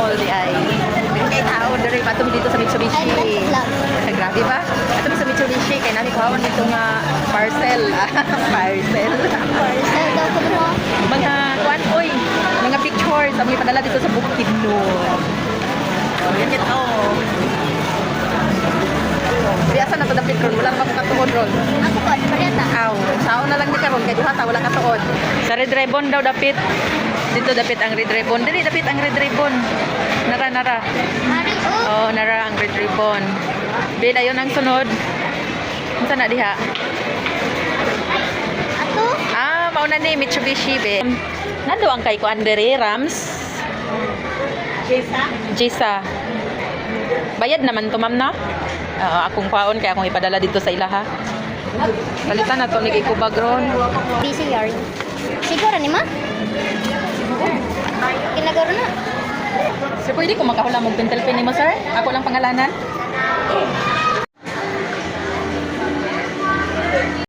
mall di ay. Kay tao diri patum dito sa Mitsubishi. Grabe ba? Ato sa Mitsubishi kay nami kuhaon dito nga parcel. Parcel. Parcel daw ko mo. Mga kuan oy, mga pictures sa mga padala dito sa Bukidnon. Yan ito. Biasa na to dapit ron, wala pa ko katuod ron. Ako ko, pareta. Aw, sao na lang ni karon kay duha ta wala katuod. Sa Red Ribbon daw dapit. Dito dapit ang Red Ribbon. Dili dapit ang Red Ribbon. Nara. Hari, Oh, nara ang Red Ribbon. Bila yon ang sunod. Unsa na diha? Ato? Ah, mauna ni Mitsubishi be. Nando ang kay kuan diri Rams. Jisa. Bayad naman to, ma'am, na? Akong paon kaya akong ipadala dito sa ilaha. Palitan na to ni Kikubag ron. Busy yard. Siguro ni ma? Kinagaro na. Sir, pwede ko makahula mong pentel pen ni mo, sir? Ako lang pangalanan?